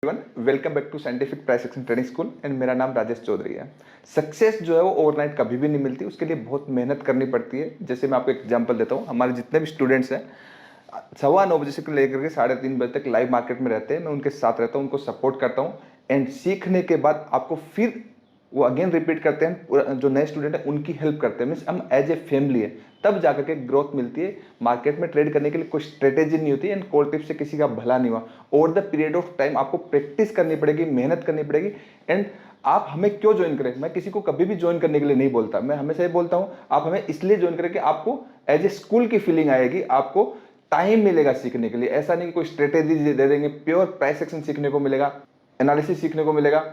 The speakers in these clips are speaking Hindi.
Welcome back to scientific price action training school and मेरा नाम राजेश चौधरी है। सक्सेस जो है वो ओवरनाइट कभी भी नहीं मिलती, उसके लिए बहुत मेहनत करनी पड़ती है। जैसे मैं आपको एग्जांपल देता हूँ, हमारे जितने भी स्टूडेंट्स हैं 9:15 बजे से लेकर के 3:30 बजे तक लाइव मार्केट में रहते हैं। मैं उनके साथ रहता हूँ, उनको सपोर्ट करता हूँ एंड सीखने के बाद आपको फिर वो अगेन रिपीट करते हैं। जो नए स्टूडेंट है उनकी हेल्प करते हैं, मीन्स हम एज ए फैमिली है, तब जाकर के ग्रोथ मिलती है। मार्केट में ट्रेड करने के लिए कोई स्ट्रेटेजी नहीं होती एंड कोल्ड टिप से किसी का भला नहीं हुआ। Over the period of time आपको प्रैक्टिस करनी पड़ेगी, मेहनत करनी पड़ेगी। एंड आप हमें क्यों ज्वाइन करें? मैं किसी को कभी भी ज्वाइन करने के लिए नहीं बोलता, मैं हमेशा ये बोलता हूं आप हमें इसलिए ज्वाइन करें कि आपको एज ए स्कूल की फीलिंग आएगी, आपको टाइम मिलेगा सीखने के लिए। ऐसा नहीं कि कोई स्ट्रेटेजी दे देंगे, प्योर प्राइस एक्शन सीखने को मिलेगा, एनालिसिस सीखने को मिलेगा।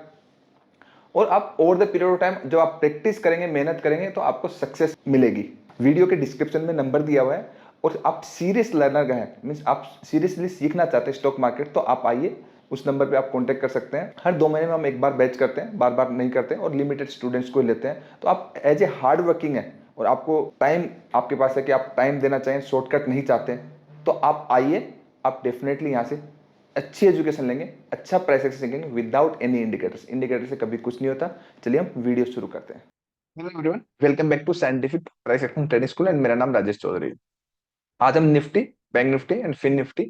और आप over the period of time जब आप प्रैक्टिस करेंगे, मेहनत करेंगे, तो आपको सक्सेस मिलेगी। वीडियो के डिस्क्रिप्शन में नंबर दिया हुआ है और आप सीरियस लर्नर हैं, मीन्स आप सीरियसली सीखना चाहते हैं स्टॉक मार्केट, तो आप आइए, उस नंबर पे आप कांटेक्ट कर सकते हैं। हर 2 महीने में हम एक बार बैच करते हैं, बार बार नहीं करते और लिमिटेड स्टूडेंट्स को लेते हैं। तो आप एज ए हार्ड वर्किंग है और आपको टाइम आपके पास है कि आप टाइम देना चाहें, शॉर्टकट नहीं चाहते, तो आप आइए। आप डेफिनेटली यहाँ से अच्छी एजुकेशन लेंगे, अच्छा प्राइस एक्शन सीखेंगे विदाउट एनी इंडिकेटर्स। इंडिकेटर से कभी कुछ नहीं होता। चलिए हम वीडियो शुरू करते हैं। Hello everyone, welcome back to scientific price action training school and मेरा नाम राजेश चौधरी है। आज हम Nifty, bank Nifty and Fin Nifty,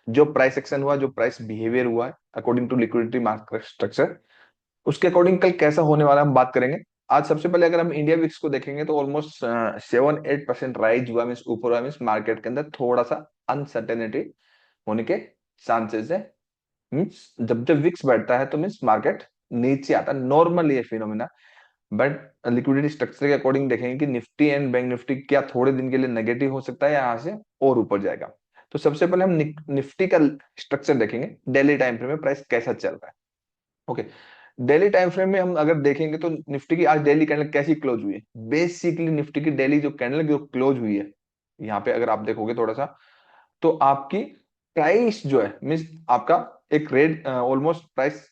जो प्राइस एक्शन हुआ, जो प्राइस बिहेवियर हुआ है according to liquidity market structure, उसके अकॉर्डिंग कल कैसा होने वाला हम बात करेंगे। आज सबसे पहले अगर हम इंडिया विक्स को देखेंगे तो ऑलमोस्ट 7-8% राइज हुआ, मीन ऊपर हुआ, मीन मार्केट के अंदर थोड़ा सा अनसर्टेनिटी होने के चांसेस है। मीन्स जब जब विक्स बढ़ता है तो मीन्स मार्केट नीचे आता है, नॉर्मल ये फिनोमिना। बट लिक्विडिटी स्ट्रक्चर के अकॉर्डिंग देखेंगे कि निफ्टी एंड बैंक निफ्टी क्या थोड़े दिन के लिए नेगेटिव हो सकता है, यहाँ से और ऊपर जाएगा। तो सबसे पहले हम निफ्टी का स्ट्रक्चर देखेंगे, डेली टाइम फ्रेम में प्राइस कैसा चल रहा है। ओके, डेली टाइम फ्रेम में हम अगर देखेंगे तो निफ्टी की आज डेली कैंडल कैसी क्लोज हुई है। बेसिकली निफ्टी की डेली जो कैंडल जो क्लोज हुई है, यहाँ पे अगर आप देखोगे थोड़ा सा, तो आपकी प्राइस जो है, मीन्स आपका एक red almost price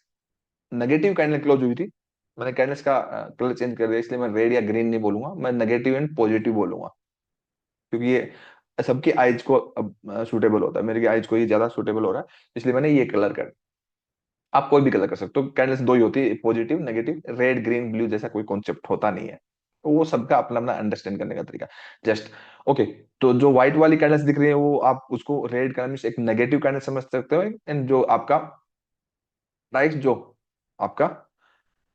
negative candle close हुई थी। मैंने कैंडल्स का कलर चेंज कर दिया, इसलिए मैं रेड या ग्रीन नहीं बोलूंगा, मैं नेगेटिव एंड पॉजिटिव बोलूंगा, क्योंकि ये सबकी आइज को सूटेबल होता है। मेरी आइज को ये ज्यादा सूटेबल हो रहा है, इसलिए मैंने ये कलर कर। आप कोई भी कलर कर सकते हो, कैंडल्स दो ही होती है, positive negative, red green blue जैसा कोई कॉन्सेप्ट होता नहीं है। तो वो सबका अपना अपना अंडरस्टैंड करने का तरीका। जस्ट ओके, तो जो व्हाइट वाली कैंडल्स दिख रही है वो आप उसको रेड कैंडल एक नेगेटिव कैंडल समझ सकते हो। एंड जो आपका प्राइस जो आपका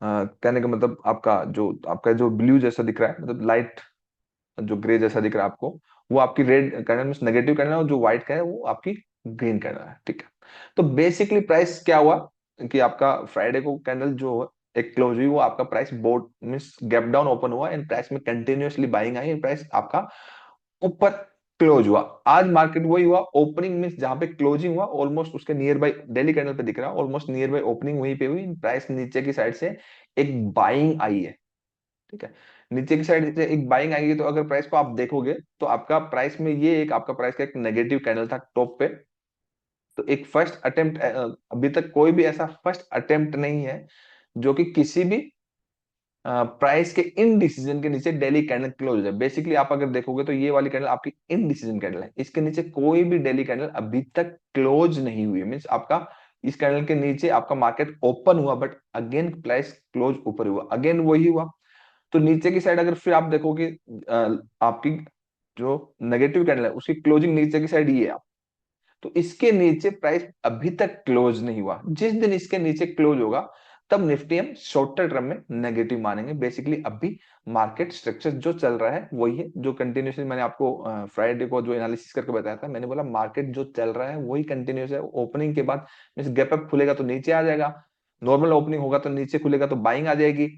कहने का मतलब आपका जो ब्लू जैसा दिख रहा है, मतलब लाइट जो ग्रे जैसा दिख रहा है आपको, वो आपकी red candle mean negative candle है, और जो व्हाइट कैंडल है वो आपकी ग्रीन कैंडल है। ठीक है, तो बेसिकली प्राइस क्या हुआ कि आपका फ्राइडे को कैंडल जो एक क्लोज हुई, वो आपका price board means gap down open हुआ एंड प्राइस में कंटिन्यूअसली बाइंग आई, प्राइस आपका ऊपर क्लोज हुआ। आज मार्केट वही हुआ, ओपनिंग मींस जहां पे क्लोजिंग हुआ ऑलमोस्ट उसके नियर बाई डेली कैंडल पे दिख रहा है, ऑलमोस्ट नियर बाई ओपनिंग वहीं पे हुई। प्राइस नीचे की साइड से एक बाइंग आई है। ठीक है, नीचे की साइड से एक बाइंग आएगी, तो अगर प्राइस को आप देखोगे तो आपका प्राइस में ये एक आपका प्राइस का एक नेगेटिव कैंडल था टॉप पे। तो एक फर्स्ट अटेम्प्ट, अभी तक कोई भी ऐसा फर्स्ट अटेम्प्ट नहीं है जो कि किसी भी प्राइस के इन डिसीजन के नीचे डेली कैंडल क्लोज है। बेसिकली आप अगर देखोगे तो ये वाली कैंडल आपकी इन डिसीजन कैंडल है, इसके नीचे कोई भी डेली कैंडल अभी तक क्लोज नहीं हुई है। मीन्स आपका इस कैंडल के नीचे आपका मार्केट ओपन हुआ, बट अगेन प्राइस क्लोज ऊपर हुआ, अगेन वही हुआ। तो नीचे की साइड अगर फिर आप देखोगे, आपकी जो नेगेटिव कैंडल है उसकी क्लोजिंग नीचे की साइड ये है। तो इसके नीचे प्राइस अभी तक क्लोज नहीं हुआ। जिस दिन इसके नीचे क्लोज होगा तब निफ्टी हम शॉर्ट टर्म में नेगेटिव मानेंगे। बेसिकली अभी मार्केट स्ट्रक्चर जो चल रहा है वही है जो कंटिन्यूसली मैंने आपको फ्राइडे को जो एनालिसिस करके बताया था। मैंने बोला मार्केट जो चल रहा है वही कंटिन्यूस है। ओपनिंग के बाद गैप अप खुलेगा तो नीचे आ जाएगा, नॉर्मल ओपनिंग होगा तो नीचे खुलेगा तो बाइंग आ जाएगी,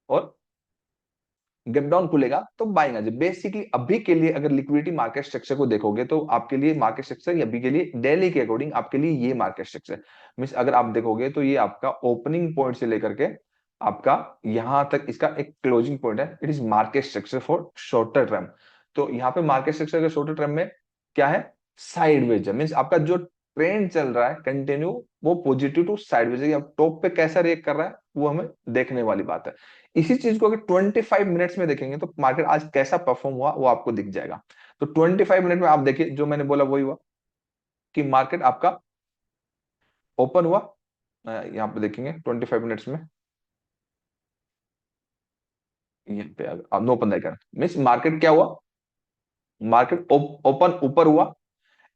और गैप डाउन खुलेगा तो बाइंग आ जाए। बेसिकली अभी के लिए अगर लिक्विडिटी मार्केट स्ट्रक्चर को देखोगे तो आपके लिए मार्केट स्ट्रक्चर अभी के लिए डेली के अकॉर्डिंग आपके लिए ये मार्केट स्ट्रक्चर मीन अगर आप देखोगे तो ये आपका ओपनिंग पॉइंट से लेकर के आपका यहां तक इसका एक क्लोजिंग पॉइंट है। It is market structure for shorter term. तो यहाँ पे मार्केट स्ट्रक्चर शॉर्टर टर्म में क्या है, साइडवेज है। मीन आपका जो ट्रेंड चल रहा है कंटिन्यू, वो पॉजिटिव टू साइडवेज है। अब टॉप पे कैसा रिएक्ट कर रहा है वो हमें देखने वाली बात है। इसी चीज को अगर 25 मिनट्स में देखेंगे तो मार्केट आज कैसा परफॉर्म हुआ वो आपको दिख जाएगा। तो 25 मिनट में आप देखिए, जो मैंने बोला वही हुआ कि मार्केट आपका ओपन हुआ, यहाँ पे देखेंगे 25 मिनट्स में, यहाँ पे अब नो 15 मीन्स मार्केट क्या हुआ, मार्केट ओपन ऊपर हुआ,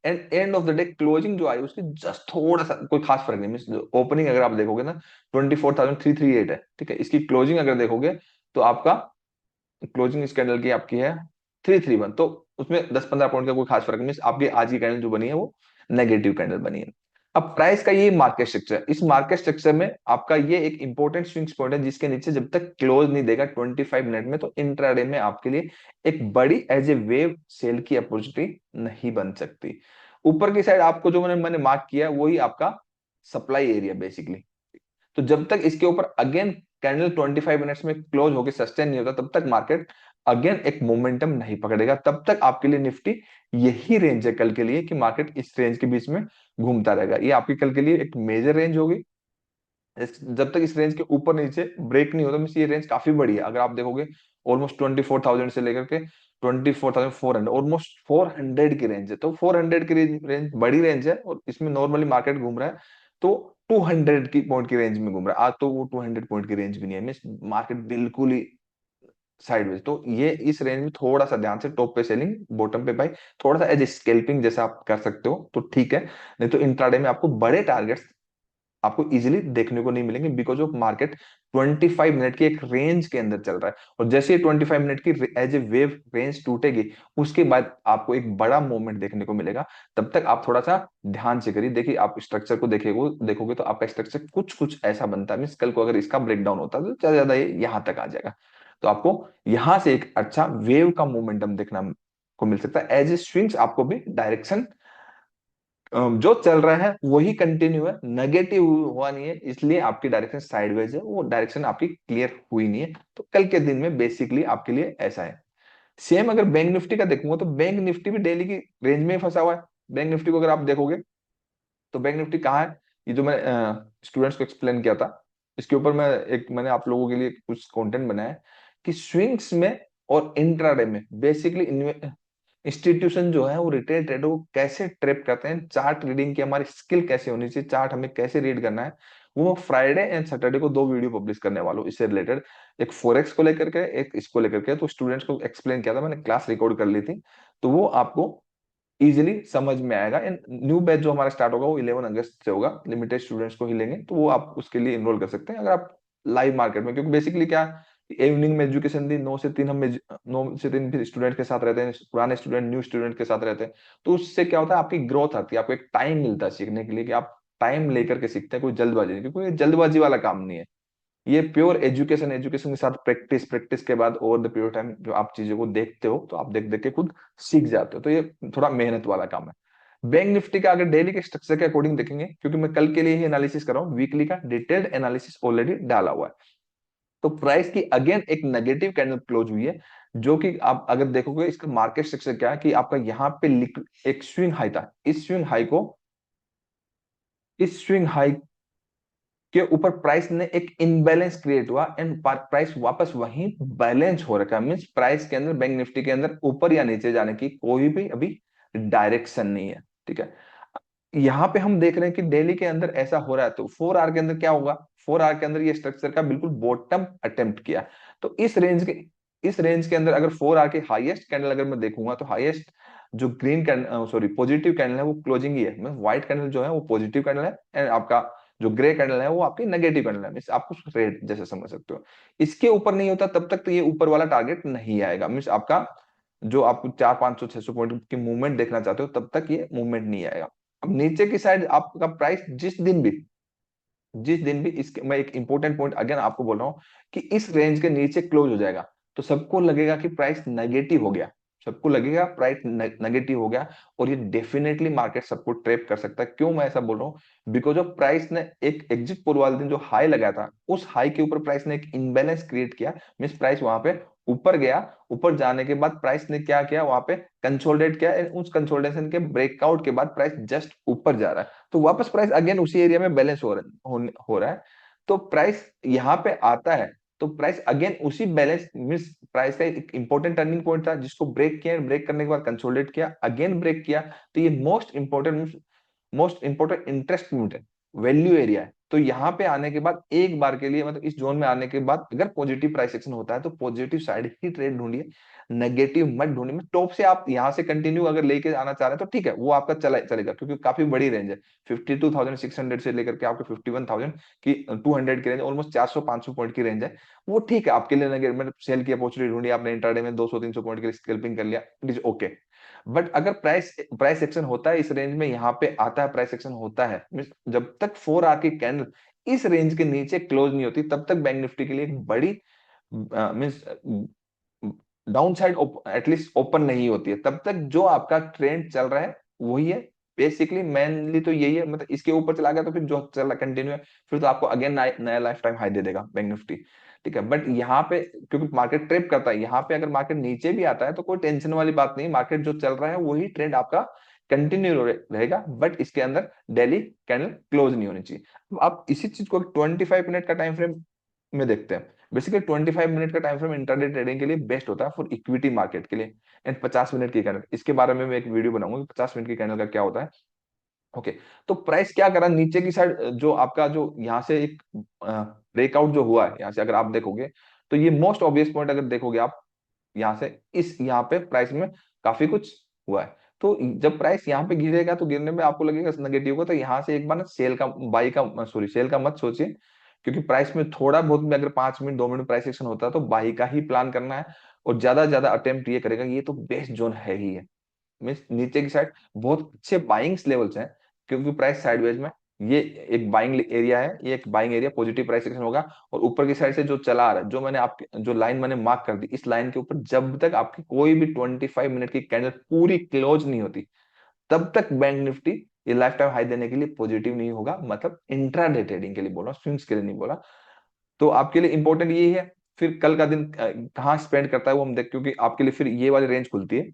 and end of the day closing जो आई उसकी जस्ट थोड़ा सा कोई खास फर्क नहीं, मीन्स ओपनिंग अगर आप देखोगे ना 24,338 है, ठीक है, इसकी क्लोजिंग अगर देखोगे तो आपका क्लोजिंग इस कैंडल की आपकी है 331, तो उसमें 10-15 पॉइंट का कोई खास फर्क नहीं, मीन्स आपकी आज की कैंडल जो बनी है वो नेगेटिव कैंडल बनी है। अब प्राइस का ये मार्केट स्ट्रक्चर, इस मार्केट स्ट्रक्चर में आपका ये एक इंपॉर्टेंट स्विंग्स पॉइंट है जिसके नीचे जब तक क्लोज नहीं देगा 25 मिनट में, तो इंट्राडे में आपके लिए एक बड़ी एज ए वेव सेल की अपॉर्चुनिटी नहीं बन सकती। ऊपर की साइड आपको जो मैंने मार्क किया है वही आपका सप्लाई एरिया बेसिकली। तो जब तक इसके ऊपर अगेन कैंडल 25 मिनट्स में क्लोज होकर सस्टेन नहीं होता तब तक मार्केट अगेन एक मोमेंटम नहीं पकड़ेगा, तब तक आपके लिए निफ्टी यही रेंज है कल के लिए कि मार्केट इस रेंज के बीच में घूमता रहेगा। ये आपकी कल के लिए एक मेजर रेंज होगी। जब तक इस रेंज के ऊपर नीचे ब्रेक नहीं होता, मीन ये रेंज काफी बड़ी है, अगर आप देखोगे ऑलमोस्ट 24,000 से लेकर के 24,400, ऑलमोस्ट 400 की रेंज है, तो 400 की रेंज बड़ी रेंज है और इसमें नॉर्मली मार्केट घूम रहा है तो 200 की पॉइंट की रेंज में घूम रहा है। आज तो वो 200 पॉइंट की रेंज भी नहीं है, मीन मार्केट बिल्कुल ही साइडवेज। तो ये इस रेंज में थोड़ा सा ध्यान से टॉप पे सेलिंग, बॉटम पे बाई, थोड़ा सा एज स्केल्पिंग जैसा आप कर सकते हो तो ठीक है, नहीं तो इंट्राडे में आपको बड़े टारगेट्स आपको इजीली देखने को नहीं मिलेंगे बिकॉज ऑफ मार्केट 25 मिनट की एक रेंज के अंदर चल रहा है, और जैसे ही 25 मिनट की एज ए वेव रेंज टूटेगी उसके बाद आपको एक बड़ा मूवमेंट देखने को मिलेगा। तब तक आप थोड़ा सा ध्यान से करिए, देखिए आप स्ट्रक्चर को देखोगे तो आपका स्ट्रक्चर कुछ कुछ ऐसा बनता है, मीन कल को अगर इसका ब्रेकडाउन होता है तो ज्यादा ज्यादा ये यहाँ तक आ जाएगा, तो आपको यहां से एक अच्छा वेव का मोमेंटम देखना को मिल सकता है। एज ए स्विंग्स आपको भी डायरेक्शन जो चल रहा है वही कंटिन्यू है, नेगेटिव हुआ नहीं है, इसलिए आपकी डायरेक्शन साइडवेज है, वो डायरेक्शन आपकी क्लियर हुई नहीं है। तो कल के दिन में बेसिकली आपके लिए ऐसा है। सेम अगर बैंक निफ्टी का देखूंगा तो बैंक निफ्टी भी डेली की रेंज में ही फंसा हुआ है। बैंक निफ्टी को अगर आप देखोगे तो बैंक निफ्टी कहाँ है, ये जो मैं स्टूडेंट्स को एक्सप्लेन किया था इसके ऊपर मैंने आप लोगों के लिए कुछ कंटेंट बनाया है कि स्विंग्स में और इंट्राडे में बेसिकली इंस्टीट्यूशन जो है वो रिटेल ट्रेडर को कैसे ट्रैप करते हैं, चार्ट रीडिंग की हमारी स्किल कैसे होनी चाहिए, चार्ट हमें कैसे रीड करना है, वो फ्राइडे एंड सैटरडे को 2 वीडियो पब्लिश करने वाला हूँ इससे रिलेटेड, एक फोरेक्स को लेकर के एक इसको लेकर के। तो स्टूडेंट्स को एक्सप्लेन किया था मैंने, क्लास रिकॉर्ड कर ली थी, तो वो आपको इजीली समझ में आएगा। एंड न्यू बैच जो हमारा स्टार्ट होगा वो 11 अगस्त से होगा, लिमिटेड स्टूडेंट्स को ही लेंगे, तो वो आप उसके लिए इनरोल कर सकते हैं अगर आप लाइव मार्केट में, क्योंकि बेसिकली क्या इवनिंग में एजुकेशन दी 9 से 3 हम 9 से 3 फिर स्टूडेंट के साथ रहते हैं, पुराने स्टूडेंट न्यू स्टूडेंट के साथ रहते हैं, तो उससे क्या होता है आपकी ग्रोथ आती है, आपको एक टाइम मिलता है सीखने के लिए कि आप टाइम लेकर के सीखते हैं, कोई जल्दबाजी नहीं, क्योंकि ये जल्दबाजी वाला काम नहीं है, ये प्योर एजुकेशन, एजुकेशन के साथ प्रैक्टिस, प्रैक्टिस के बाद ओवर द पीरियड टाइम जो आप चीजों को देखते हो तो आप देख देख के खुद सीख जाते हो, तो ये थोड़ा मेहनत वाला काम है। बैंक निफ्टी का अगर डेली के स्ट्रक्चर के अकॉर्डिंग देखेंगे, क्योंकि मैं कल के लिए ही एनालिसिस कर रहा हूँ, वीकली का डिटेल्ड एनालिसिस ऑलरेडी डाला हुआ है, तो प्राइस की अगेन एक नेगेटिव कैंडल क्लोज हुई है, जो कि आप अगर देखोगे इसका मार्केट स्ट्रक्चर क्या है कि आपका यहाँ पे एक स्विंग हाई था, इस स्विंग हाई के ऊपर प्राइस ने एक इनबैलेंस क्रिएट हुआ एंड प्राइस वापस वहीं बैलेंस हो रखा है, मींस प्राइस के अंदर बैंक निफ्टी के अंदर ऊपर या नीचे जाने की कोई भी अभी डायरेक्शन नहीं है, ठीक है। यहाँ पे हम देख रहे हैं कि डेली के अंदर ऐसा हो रहा है, तो 4 आवर के अंदर क्या होगा, 4 आवर के अंदर ये स्ट्रक्चर का बिल्कुल बॉटम अटेम्प्ट किया, तो इस रेंज के अंदर अगर 4 आवर की हाईएस्ट कैंडल अगर मैं देखूंगा तो हाईएस्ट जो green candle sorry positive candle है वो क्लोजिंग ही है, मतलब व्हाइट कैंडल जो है वो पॉजिटिव कैंडल है एंड आपका जो ग्रे कैंडल है वो आपकी नेगेटिव कैंडल है, मीन्स आप उसको रेड जैसे समझ सकते हो। इसके ऊपर नहीं होता तब तक तो ये ऊपर वाला टारगेट नहीं आएगा, मीन्स आपका जो आप 400-500-600 पॉइंट की मूवमेंट देखना चाहते हो तब तक ये मूवमेंट नहीं आएगा। अब नीचे की साइड आपका प्राइस जिस दिन भी इसके, मैं एक इंपॉर्टेंट पॉइंट अगेन आपको बोल रहा हूँ कि इस रेंज के नीचे क्लोज हो जाएगा तो सबको लगेगा कि प्राइस नेगेटिव हो गया, सबको लगेगा प्राइस नेगेटिव हो गया, और ये डेफिनेटली मार्केट सबको ट्रैप कर सकता है। क्यों मैं ऐसा बोल रहा हूँ, बिकॉज ऑफ प्राइस ने एक एग्जिट पोल वाले दिन जो हाई लगाया था उस हाई के ऊपर प्राइस ने एक इनबैलेंस क्रिएट किया, मीन्स प्राइस वहां पे ऊपर गया, ऊपर जाने के बाद प्राइस ने क्या किया वहां पे कंसोलिडेट किया, उस कंसोलिडेशन के ब्रेकआउट के बाद प्राइस जस्ट ऊपर जा रहा है, तो वापस प्राइस अगेन उसी एरिया में बैलेंस हो रहा है, तो प्राइस यहाँ पे आता है तो प्राइस अगेन उसी बैलेंस, मींस प्राइस का एक इंपॉर्टेंट टर्निंग पॉइंट था जिसको ब्रेक किया, ब्रेक करने के बाद कंसोलिडेट किया, अगेन ब्रेक किया, तो ये मोस्ट इंपॉर्टेंट इंटरेस्ट पॉइंट है, वैल्यू एरिया है, तो यहाँ पे आने के बाद एक बार के लिए मतलब इस जोन में आने के बाद अगर पॉजिटिव प्राइस एक्शन होता है तो पॉजिटिव साइड ही ट्रेड ढूंढिए, नेगेटिव मत ढूंढिए। टॉप से आप यहाँ से कंटिन्यू अगर लेके आना चाह रहे हैं तो ठीक है, वो आपका चलेगा, क्योंकि काफी बड़ी रेंज है। 52,600 से लेकर के आपके 51,000 की 200 की रेंज, ऑलमोस्ट 400-500 पॉइंट की रेंज है। वो ठीक है आपके लिए, मतलब सेल की अपॉर्चुनिटी ढूंढी आपने, इंट्राडे में 200-300 पॉइंट की स्कैल्पिंग कर लिया, इट इज ओके। बट अगर प्राइस प्राइस एक्शन होता है इस रेंज में, यहाँ पे आता है प्राइस एक्शन होता है, मींस जब तक 4 आवर की कैंडल इस रेंज के नीचे क्लोज नहीं होती तब तक बैंक निफ्टी के लिए एक बड़ी means down side at least open नहीं होती है। तब तक जो आपका ट्रेंड चल रहा है वही है, बेसिकली मेनली तो यही है। मतलब इसके ऊपर चला गया तो फिर जो चल रहा कंटिन्यू है, फिर तो आपको अगेन नया लाइफ टाइम हाई दे देगा बैंक निफ्टी, ठीक है। बट यहाँ पे क्योंकि मार्केट ट्रेप करता है, यहाँ पे अगर मार्केट नीचे भी आता है तो कोई टेंशन वाली बात नहीं, मार्केट जो चल रहा है वही ट्रेंड आपका कंटिन्यू रहेगा, बट इसके अंदर डेली कैंडल क्लोज नहीं होनी चाहिए। अब आप इसी चीज को 25 मिनट का टाइम फ्रेम में देखते हैं। बेसिकली 25 मिनट का टाइम फ्रेम इंट्राडे ट्रेडिंग के लिए बेस्ट होता है फॉर इक्विटी मार्केट के लिए। एंड 50 मिनट की कैंडल, इसके बारे में मैं एक वीडियो बनाऊंगा कि 50 मिनट की कैंडल का क्या होता है। ओके, तो प्राइस क्या करा नीचे की साइड, जो आपका जो यहाँ से एक ब्रेकआउट जो हुआ है यहाँ से, अगर आप देखोगे तो ये मोस्ट ऑब्वियस पॉइंट अगर देखोगे आप, यहाँ से इस यहाँ पे प्राइस में काफी कुछ हुआ है। तो जब प्राइस यहाँ पे गिरेगा तो गिरने में आपको लगेगा नेगेटिव को, तो यहाँ से एक बार ना सेल का बाई का सॉरी सेल का मत सोचिए, क्योंकि प्राइस में थोड़ा बहुत में अगर 5 मिनट 2 मिनट प्राइस एक्शन होता है तो बाई का ही प्लान करना है। और ज्यादा अटेम्प्ट ये करेगा, ये तो बेस्ट जोन है ही है। मीन्स नीचे की साइड बहुत अच्छे बाइंग्स लेवल्स हैं, क्योंकि प्राइस साइडवेज में ये एक बाइंग एरिया है, ये एक buying area, positive price action होगा। और ऊपर की साइड से जो चला आ रहा है, जो मैंने आपके जो लाइन मैंने मार्क कर दी, इस लाइन के ऊपर जब तक आपकी कोई भी 25 मिनट की कैंडल पूरी क्लोज नहीं होती तब तक बैंक निफ्टी ये लाइफ टाइम हाई देने के लिए पॉजिटिव नहीं होगा। मतलब इंट्राडे ट्रेडिंग के लिए बोला, स्विंग्स के लिए नहीं बोला। तो आपके लिए इंपॉर्टेंट ये है। फिर कल का दिन कहाँ स्पेंड करता है वो हम देख, क्योंकि आपके लिए फिर ये वाली रेंज खुलती है,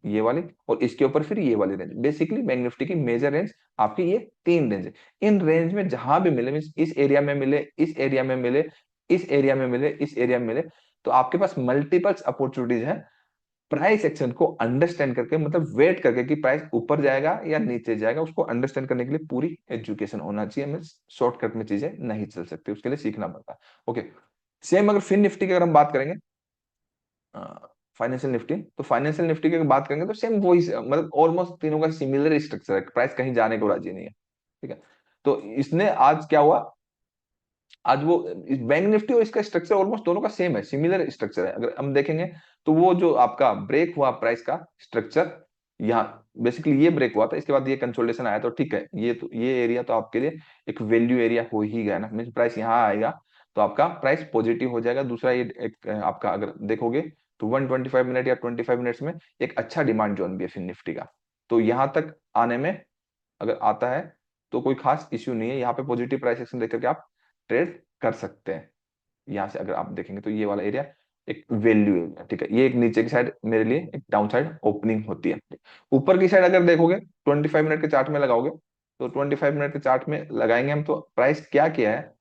ये वाली, और इसके ऊपर फिर ये वाली रेंज। बेसिकली बैंक निफ्टी की मेजर रेंज आपकी ये 3 रेंज है। इन रेंज में जहां भी मिले, मीन्स इस एरिया में मिले, इस एरिया में मिले, इस एरिया में मिले, इस एरिया में मिले, तो आपके पास मल्टीपल्स अपॉर्चुनिटीज है प्राइस एक्शन को अंडरस्टैंड करके, मतलब वेट करके कि प्राइस ऊपर जाएगा या नीचे जाएगा, उसको अंडरस्टैंड करने के लिए पूरी एजुकेशन होना चाहिए। हमें शॉर्टकट में चीजें नहीं चल सकती, उसके लिए सीखना पड़ता है। ओके, सेम अगर फिन निफ्टी की अगर हम बात करेंगे, फाइनेंशियल निफ्टी, तो फाइनेंशियल निफ्टी की अगर बात करेंगे तो सेम वही, मतलब ऑलमोस्ट तीनों का सिमिलर स्ट्रक्चर है, प्राइस कहीं जाने को राजी नहीं है, ठीक है। तो इसने आज क्या हुआ, आज वो बैंक निफ्टी और इसका स्ट्रक्चर ऑलमोस्ट दोनों का सेम है, सिमिलर स्ट्रक्चर है। अगर हम देखेंगे तो वो जो आपका ब्रेक हुआ प्राइस का स्ट्रक्चर, यहाँ बेसिकली ये ब्रेक हुआ था, इसके बाद ये कंसोलिडेशन आया, तो ठीक है, ये एरिया तो आपके लिए एक वैल्यू एरिया हो ही गया ना, मीन प्राइस यहाँ आएगा तो आपका प्राइस पॉजिटिव हो जाएगा। दूसरा ये एक आपका अगर देखोगे तो 125 मिनट या 25 मिनट्स में एक अच्छा डिमांड जोन भी है फिर निफ्टी का। तो यहाँ तक आने में अगर आता है तो कोई खास इश्यू नहीं है, यहाँ पे पॉजिटिव प्राइस एक्शन देख करके आप ट्रेड कर सकते हैं। यहाँ से अगर आप देखेंगे तो ये वाला एरिया एक वैल्यू एरिया, ठीक है। ये एक नीचे की साइड मेरे लिए एक डाउन साइड ओपनिंग होती है। ऊपर की साइड अगर देखोगे 25 मिनट के चार्ट में लगाओगे, तो 25 मिनट के चार्ट में लगाएंगे हम, तो प्राइस क्या किया है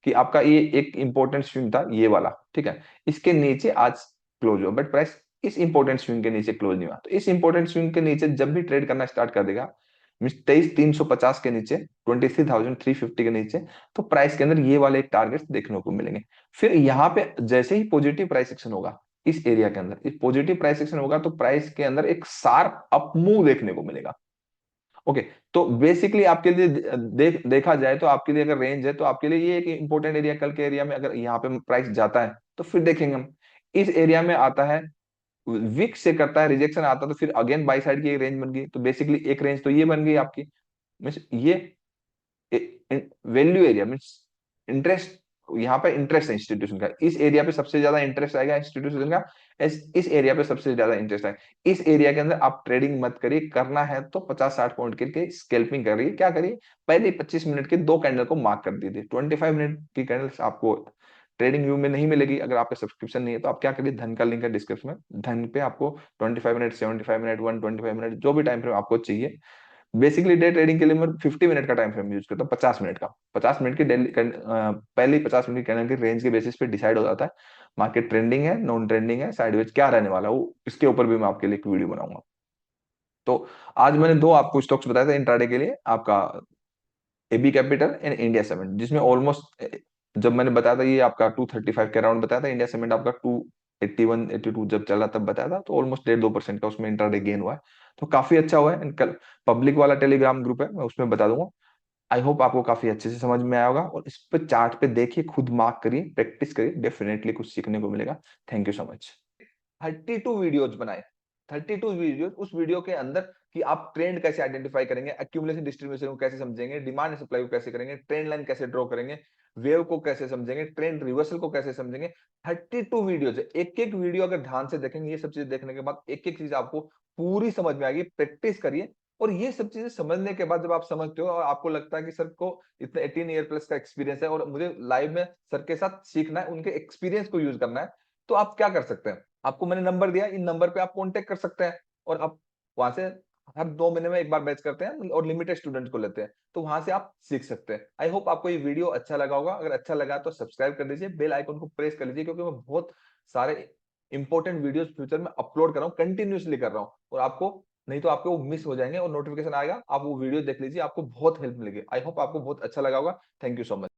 कि आपका ये एक इंपॉर्टेंट स्विंग था ये वाला, ठीक है, इसके नीचे आज क्लोज हुआ, बट प्राइस इस इंपॉर्टेंट स्विंग के नीचे क्लोज नहीं हुआ। तो इस इंपॉर्टेंट स्विंग के नीचे जब भी ट्रेड करना स्टार्ट कर देगा, मीन 23,350 के नीचे, 23,350 के नीचे, तो प्राइस के अंदर ये वाले एक टारगेट देखने को मिलेंगे। फिर यहाँ पे जैसे ही पॉजिटिव प्राइस एक्शन होगा इस एरिया के अंदर, इस पॉजिटिव प्राइस एक्शन होगा तो प्राइस के अंदर एक शार्प अप मूव देखने को मिलेगा। ओके, तो बेसिकली आपके लिए देखा जाए तो आपके लिए अगर रेंज है तो आपके लिए ये एक इंपॉर्टेंट एरिया, कल के एरिया में अगर यहाँ पे प्राइस जाता है तो फिर देखेंगे हम इस एरिया में आता है, विक से करता है रिजेक्शन आता है, तो फिर अगेन बाई साइड की एक रेंज बन गई। तो बेसिकली एक रेंज तो ये बन गई आपकी, मीन्स ये वैल्यू एरिया, मीन्स इंटरेस्ट, यहाँ पे इंटरेस्ट है इंस्टीट्यूशन का, इस एरिया पे सबसे ज्यादा इंटरेस्ट आएगा इंस्टीट्यूशन का, इस एरिया पे सबसे ज्यादा इंटरेस्ट आएगा। इस एरिया के अंदर आप ट्रेडिंग मत करिए, करना है तो 50-60 पॉइंट के स्कैल्पिंग करिए। क्या करिए, पहले 25 मिनट के दो कैंडल को मार्क कर दीजिए। 25 मिनट की कैंडल आपको ट्रेडिंग व्यू में नहीं मिलेगी अगर आपका सब्सक्रिप्शन नहीं है, तो आप क्या करिए, धन का लिंक है डिस्क्रिप्शन में, धन पे आपको 25 मिनट, 75 मिनट, 125 मिनट, जो भी टाइम फ्रेम आपको चाहिए। बेसिकली डे ट्रेडिंग के लिए मैं 50 मिनट का टाइम फ्रेम यूज करता हूँ, 50 मिनट का, 50 मिनट की डेली पहले ही 50 मिनट की कैंडल की रेंज के बेसिस पे डिसाइड हो जाता है मार्केट ट्रेंडिंग है, नॉन ट्रेंडिंग है, साइडवेज क्या रहने वाला है, वो इसके ऊपर भी मैं आपके लिए एक वीडियो बनाऊंगा। तो आज मैंने दो आपको स्टॉक्स बताए थे इंट्राडे के लिए, आपका AB capital and India Cement, जिसमें ऑलमोस्ट जब मैंने बताया था ये आपका 235 के अराउंड बताया था, इंडिया सीमेंट आपका 281 82 जब चला तब बताया था, तो ऑलमोस्ट 1.5-2% का उसमें इंट्राडे गेन हुआ है, तो काफी अच्छा हुआ है। एंड कल पब्लिक वाला टेलीग्राम ग्रुप है, मैं उसमें बता दूंगा। आई होप आपको काफी अच्छे से समझ में आया होगा, और इस पे चार्ट पे देखिए, खुद मार्क करिए, प्रैक्टिस करिए, डेफिनेटली कुछ सीखने को मिलेगा। Thank you so much. 32 videos बनाए, 32 वीडियोज। उस वीडियो के अंदर कि आप ट्रेंड कैसे आइडेंटिफाई करेंगे, एक्यूमुलेशन डिस्ट्रीब्यूशन को कैसे समझेंगे, डिमांड सप्लाई को कैसे करेंगे, ट्रेंड लाइन कैसे ड्रॉ करेंगे, वेव को कैसे समझेंगे, ट्रेंड रिवर्सल को कैसे समझेंगे। 32 वीडियोज है, एक एक वीडियो अगर ध्यान से देखेंगे, ये सब चीजें देखने के बाद एक एक चीज आपको पूरी समझ में आएगी। प्रैक्टिस करिए, और ये सब चीजें समझने के बाद जब आप समझते हो और आपको लगता है कि सर को इतने 18 ईयर प्लस का एक्सपीरियंस है और मुझे लाइव में सर के साथ सीखना है, उनके एक्सपीरियंस को यूज करना है, तो आप क्या कर सकते हैं, आपको मैंने नंबर दिया, इन नंबर पे आप कांटेक्ट कर सकते हैं, और आप वहां से हर 2 महीने में एक बार बैच करते हैं और लिमिटेड स्टूडेंट को लेते हैं, तो वहां से आप सीख सकते हैं। आई होप आपको ये वीडियो अच्छा लगा होगा, अगर अच्छा लगा तो सब्सक्राइब कर दीजिए, बेल आइकन को प्रेस कर लीजिए, क्योंकि मैं बहुत सारे इंपॉर्टेंट वीडियोस फ्यूचर में अपलोड कर रहा हूँ, कंटिन्यूसली कर रहा हूँ, और आपको नहीं तो आपके वो मिस हो जाएंगे, और नोटिफिकेशन आएगा, आप वो वीडियो देख लीजिए, आपको बहुत हेल्प मिलेगी। आई होप आपको बहुत अच्छा लगा होगा। Thank you so much.